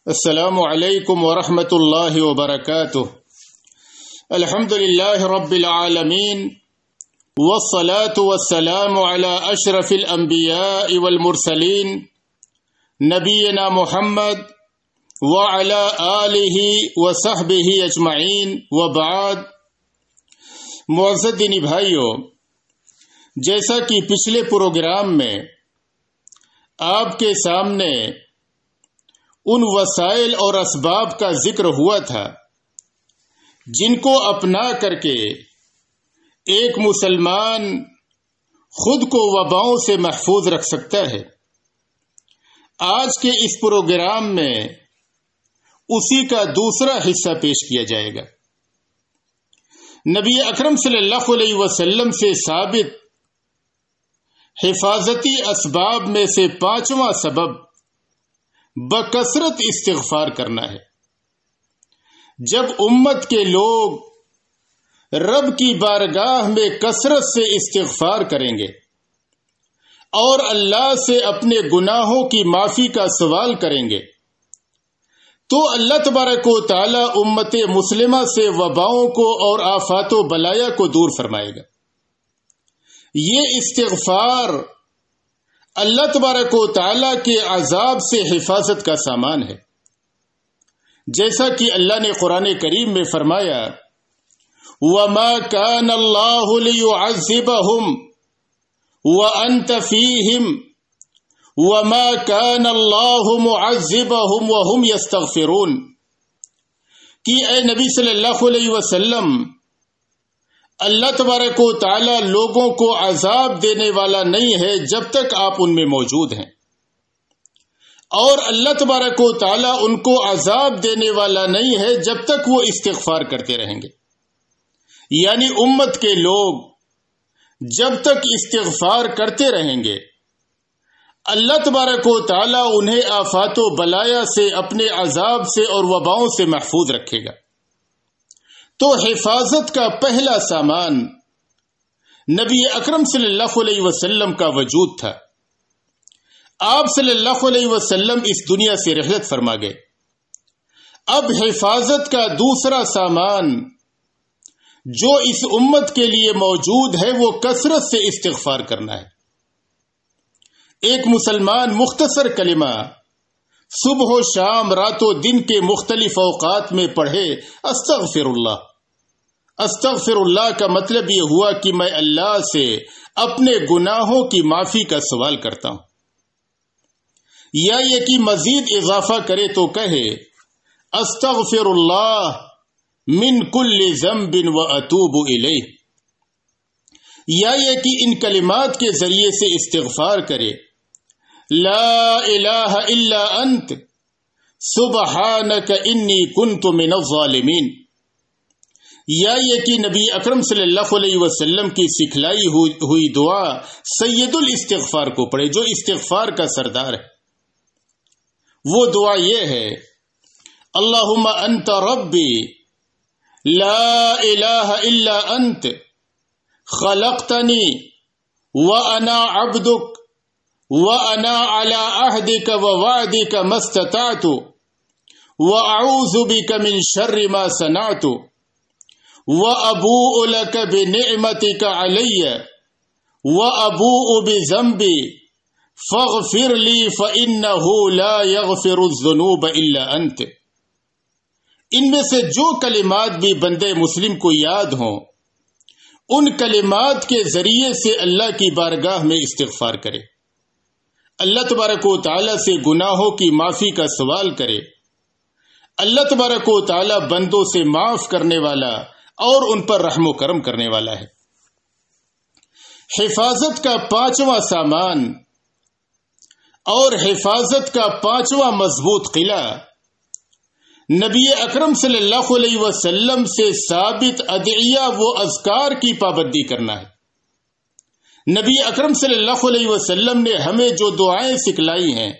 السلام علیکم ورحمۃ اللہ وبرکاتہ۔ الحمد للہ رب العالمین والصلاة والسلام علی اشرف الانبیاء والمرسلین نبینا محمد وعلی آلہ وصحبہ اجمعین وبعد۔ معزز دینی بھائیو، جیسا کہ پچھلے پروگرام میں آپ کے سامنے ان وسائل اور اسباب کا ذکر ہوا تھا جن کو اپنا کر کے ایک مسلمان خود کو وباؤں سے محفوظ رکھ سکتا ہے۔ آج کے اس پروگرام میں اسی کا دوسرا حصہ پیش کیا جائے گا۔ نبی اکرم صلی اللہ علیہ وسلم سے ثابت حفاظتی اسباب میں سے پانچواں سبب بکثرت استغفار کرنا ہے۔ جب امت کے لوگ رب کی بارگاہ میں کثرت سے استغفار کریں گے اور اللہ سے اپنے گناہوں کی معافی کا سوال کریں گے تو اللہ تبارک و تعالی امت مسلمہ سے وباؤں کو اور آفات و بلایا کو دور فرمائے گا۔ یہ استغفار اللہ تبارک و تعالی کے عذاب سے حفاظت کا سامان ہے، جیسا کہ اللہ نے قرآن کریم میں فرمایا وَمَا كَانَ اللَّهُ لِيُعَذِّبَهُمْ وَأَنْتَ فِيهِمْ وَمَا كَانَ اللَّهُ مُعَذِّبَهُمْ وَهُمْ يَسْتَغْفِرُونَ کہ اے نبی صلی اللہ علیہ وسلم، اللہ تبارک و تعالی لوگوں کو عذاب دینے والا نہیں ہے جب تک آپ ان میں موجود ہیں، اور اللہ تبارک و تعالی ان کو عذاب دینے والا نہیں ہے جب تک وہ استغفار کرتے رہیں گے۔ یعنی امت کے لوگ جب تک استغفار کرتے رہیں گے اللہ تبارک و تعالی انہیں آفات و بلایا سے، اپنے عذاب سے اور وباؤں سے محفوظ رکھے گا۔ تو حفاظت کا پہلا سامان نبی اکرم صلی اللہ علیہ وسلم کا وجود تھا۔ آپ صلی اللہ علیہ وسلم اس دنیا سے رحلت فرما گئے۔ اب حفاظت کا دوسرا سامان جو اس امت کے لیے موجود ہے وہ کثرت سے استغفار کرنا ہے۔ ایک مسلمان مختصر کلمہ صبح و شام، رات و دن کے مختلف اوقات میں پڑھے استغفر اللہ۔ استغفر اللہ کا مطلب یہ ہوا کہ میں اللہ سے اپنے گناہوں کی معافی کا سوال کرتا ہوں، یا یہ کہ مزید اضافہ کرے تو کہے استغفر اللہ من کل ذنب واتوب الیہ، یا یہ کہ ان کلمات کے ذریعے سے استغفار کرے لا الہ الا انت سبحانک انی کنت من الظالمین، یا یہ کہ نبی اکرم صلی اللہ علیہ وسلم کی سکھلائی ہوئی دعا سید الاستغفار کو پڑھے، جو استغفار کا سردار ہے۔ وہ دعا یہ ہے اللہم انت ربی لا الہ الا انت خلقتنی وانا عبدک وَأَنَا عَلَىٰ عَهْدِكَ وَوَعْدِكَ مَا اسْتَطَعْتُ وَأَعُوذُ بِكَ مِنْ شَرِّ مَا صَنَعْتُ وَأَبُوءُ لَكَ بِنِعْمَتِكَ عَلَيَّ وَأَبُوءُ بِذَنبِي فَاغْفِرْ لِي فَإِنَّهُ لَا يَغْفِرُ الذُّنُوبَ إِلَّا أَنْتَ۔ ان میں سے جو کلمات بھی بندے مسلم کو یاد ہوں، ان کلمات کے ذریعے سے اللہ کی بارگاہ میں استغفار کرے، اللہ تبارک و تعالی سے گناہوں کی معافی کا سوال کرے۔ اللہ تبارک و تعالی بندوں سے معاف کرنے والا اور ان پر رحم و کرم کرنے والا ہے۔ حفاظت کا پانچواں سامان اور حفاظت کا پانچواں مضبوط قلعہ نبی اکرم صلی اللہ علیہ وسلم سے ثابت ادعیہ و اذکار کی پابندی کرنا ہے۔ نبی اکرم صلی اللہ علیہ وسلم نے ہمیں جو دعائیں سکھلائی ہیں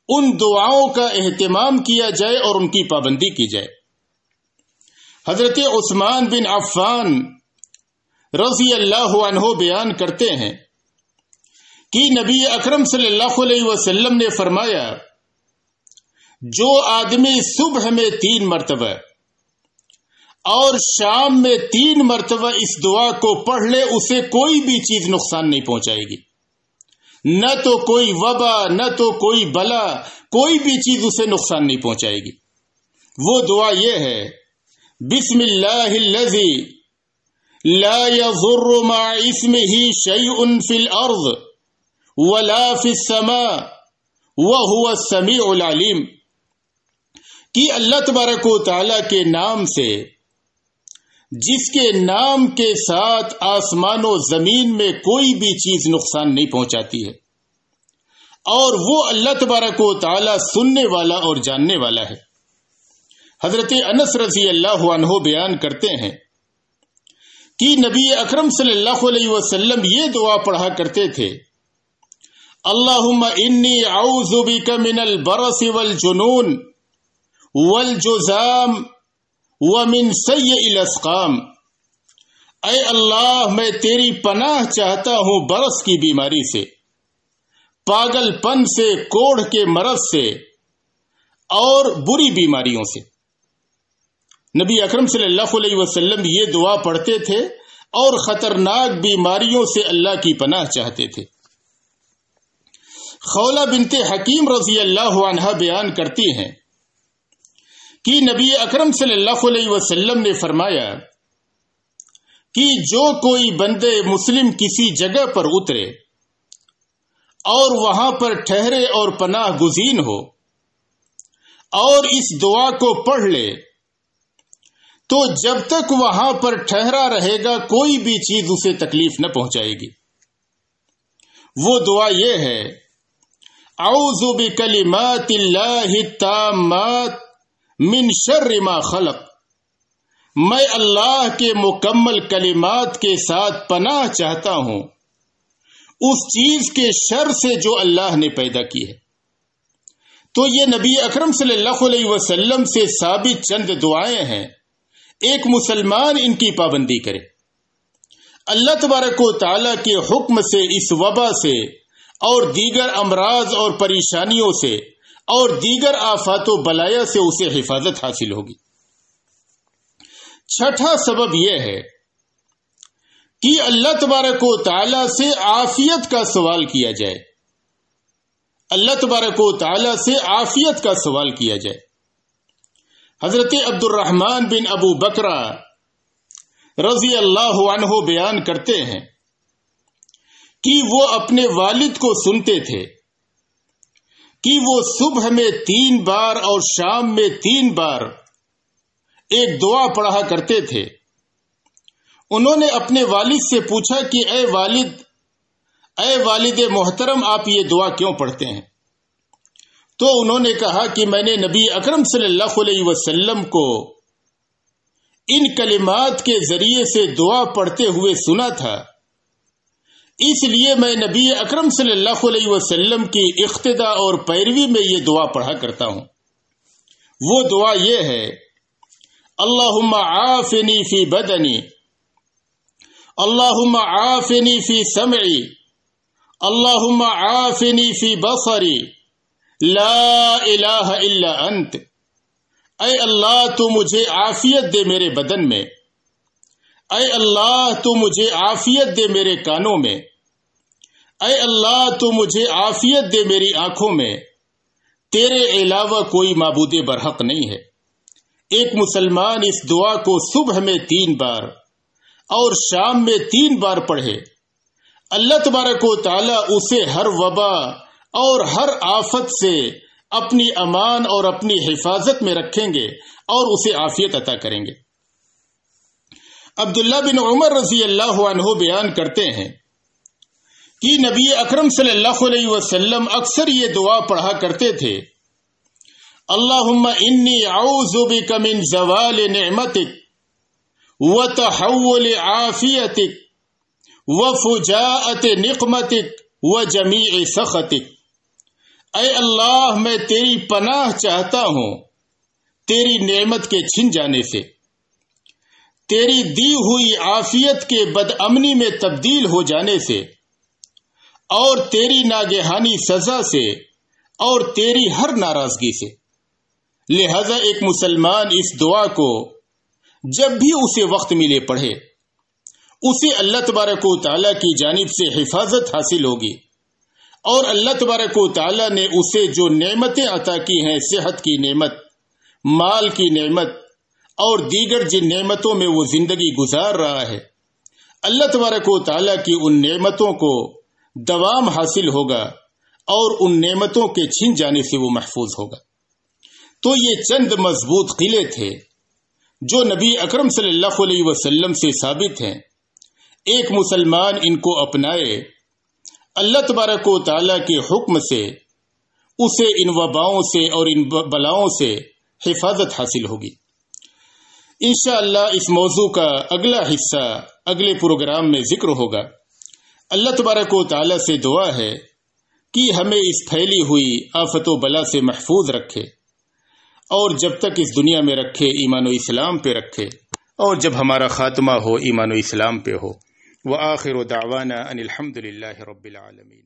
ان دعاؤں کا اہتمام کیا جائے اور ان کی پابندی کی جائے۔ حضرت عثمان بن عفان رضی اللہ عنہ بیان کرتے ہیں کہ نبی اکرم صلی اللہ علیہ وسلم نے فرمایا جو آدمی صبح میں 3 مرتبہ اور شام میں 3 مرتبہ اس دعا کو پڑھ لے اسے کوئی بھی چیز نقصان نہیں پہنچائے گی، نہ تو کوئی وبا، نہ تو کوئی بلا، کوئی بھی چیز اسے نقصان نہیں پہنچائے گی۔ وہ دعا یہ ہے، بسم اللہ الذی لا یضر مع اسمہ شیء فی الارض ولا فی السماء وهو السمیع العلیم، کہ اللہ تبارک و تعالی کے نام سے جس کے نام کے ساتھ آسمان و زمین میں کوئی بھی چیز نقصان نہیں پہنچاتی ہے، اور وہ اللہ تبارک و تعالی سننے والا اور جاننے والا ہے۔ حضرت انس رضی اللہ عنہ بیان کرتے ہیں کہ نبی اکرم صلی اللہ علیہ وسلم یہ دعا پڑھا کرتے تھے، اللہم انی اعوذ بک من البرص والجنون والجذام ومن سیء الاسقام، اے اللہ میں تیری پناہ چاہتا ہوں برس کی بیماری سے، پاگل پن سے، کوڑھ کے مرض سے اور بری بیماریوں سے۔ نبی اکرم صلی اللہ علیہ وسلم یہ دعا پڑھتے تھے اور خطرناک بیماریوں سے اللہ کی پناہ چاہتے تھے۔ خولہ بنت حکیم رضی اللہ عنہا بیان کرتی ہیں کہ نبی اکرم صلی اللہ علیہ وسلم نے فرمایا کہ جو کوئی بندے مسلم کسی جگہ پر اترے اور وہاں پر ٹھہرے اور پناہ گزین ہو اور اس دعا کو پڑھ لے تو جب تک وہاں پر ٹھہرا رہے گا کوئی بھی چیز اسے تکلیف نہ پہنچائے گی۔ وہ دعا یہ ہے، اعوذ بکلمات اللہ التامات من شر ما خلق، میں اللہ کے مکمل کلمات کے ساتھ پناہ چاہتا ہوں اس چیز کے شر سے جو اللہ نے پیدا کی ہے۔ تو یہ نبی اکرم صلی اللہ علیہ وسلم سے ثابت چند دعائیں ہیں، ایک مسلمان ان کی پابندی کرے، اللہ تبارک و تعالی کے حکم سے اس وبا سے اور دیگر امراض اور پریشانیوں سے اور دیگر آفات و بلایا سے اسے حفاظت حاصل ہوگی۔ چھٹا سبب یہ ہے کہ اللہ تبارک و تعالی سے عافیت کا سوال کیا جائے، اللہ تبارک و تعالی سے عافیت کا سوال کیا جائے۔ حضرت عبد الرحمن بن ابو بکرہ رضی اللہ عنہ بیان کرتے ہیں کہ وہ اپنے والد کو سنتے تھے کہ وہ صبح میں 3 بار اور شام میں 3 بار ایک دعا پڑھا کرتے تھے۔ انہوں نے اپنے والد سے پوچھا کہ اے والد محترم، آپ یہ دعا کیوں پڑھتے ہیں؟ تو انہوں نے کہا کہ میں نے نبی اکرم صلی اللہ علیہ وسلم کو ان کلمات کے ذریعے سے دعا پڑھتے ہوئے سنا تھا، اس لیے میں نبی اکرم صلی اللہ علیہ وسلم کی اقتدا اور پیروی میں یہ دعا پڑھا کرتا ہوں۔ وہ دعا یہ ہے، اللہم عافنی فی بدنی، اللہم عافنی فی سمعی، اللہم عافنی فی بصری، لا الہ الا انت، اے اللہ تو مجھے عافیت دے میرے بدن میں، اے اللہ تو مجھے عافیت دے میرے کانوں میں، اے اللہ تو مجھے عافیت دے میری آنکھوں میں، تیرے علاوہ کوئی معبود برحق نہیں ہے۔ ایک مسلمان اس دعا کو صبح میں 3 بار اور شام میں 3 بار پڑھے، اللہ تبارک و تعالی اسے ہر وبا اور ہر آفت سے اپنی امان اور اپنی حفاظت میں رکھیں گے اور اسے عافیت عطا کریں گے۔ عبداللہ بن عمر رضی اللہ عنہ بیان کرتے ہیں کہ نبی اکرم صلی اللہ علیہ وسلم اکثر یہ دعا پڑھا کرتے تھے، اللہم انی اعوذ بک من زوال نعمتک وتحول عافیتک وفجاءت نقمتک وجمیع سخطک، اے اللہ میں تیری پناہ چاہتا ہوں تیری نعمت کے چھن جانے سے، تیری دی ہوئی عافیت کے بدامنی میں تبدیل ہو جانے سے، اور تیری ناگہانی سزا سے، اور تیری ہر ناراضگی سے۔ لہذا ایک مسلمان اس دعا کو جب بھی اسے وقت ملے پڑھے، اسے اللہ تبارک و تعالیٰ کی جانب سے حفاظت حاصل ہوگی، اور اللہ تبارک و تعالیٰ نے اسے جو نعمتیں عطا کی ہیں، صحت کی نعمت، مال کی نعمت اور دیگر جن نعمتوں میں وہ زندگی گزار رہا ہے، اللہ تبارک و تعالیٰ کی ان نعمتوں کو دوام حاصل ہوگا اور ان نعمتوں کے چھن جانے سے وہ محفوظ ہوگا۔ تو یہ چند مضبوط قلعے تھے جو نبی اکرم صلی اللہ علیہ وسلم سے ثابت ہیں۔ ایک مسلمان ان کو اپنائے، اللہ تبارک و تعالیٰ کے حکم سے اسے ان وباؤں سے اور ان بلاؤں سے حفاظت حاصل ہوگی۔ انشاءاللہ اس موضوع کا اگلا حصہ اگلے پروگرام میں ذکر ہوگا۔ اللہ تبارک و تعالیٰ سے دعا ہے کہ ہمیں اس پھیلی ہوئی آفت و بلا سے محفوظ رکھے، اور جب تک اس دنیا میں رکھے ایمان و اسلام پہ رکھے، اور جب ہمارا خاتمہ ہو ایمان و اسلام پہ ہو۔ وآخر دعوانا ان الحمد للہ رب العالمین۔